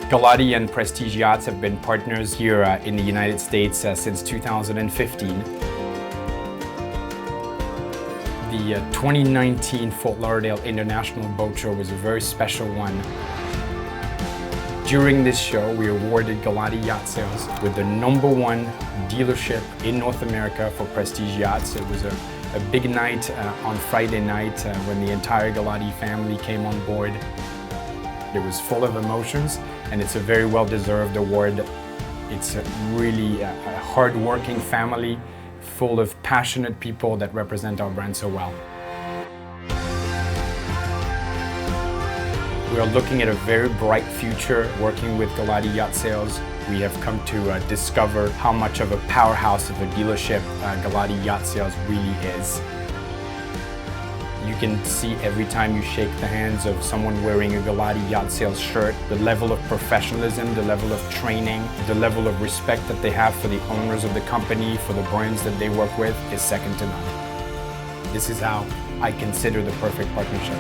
Galati and Prestige Yachts have been partners here in the United States since 2015. The 2019 Fort Lauderdale International Boat Show was a very special one. During this show, we awarded Galati Yacht Sales with the #1 dealership in North America for Prestige Yachts. It was a big night on Friday night when the entire Galati family came on board. It was full of emotions, and it's a very well-deserved award. It's really a hard-working family full of passionate people that represent our brand so well. We are looking at a very bright future working with Galati Yacht Sales. We have come to discover how much of a powerhouse of a dealership Galati Yacht Sales really is. You can see every time you shake the hands of someone wearing a Galati Yacht Sales shirt, the level of professionalism, the level of training, the level of respect that they have for the owners of the company, for the brands that they work with, is second to none. This is how I consider the perfect partnership.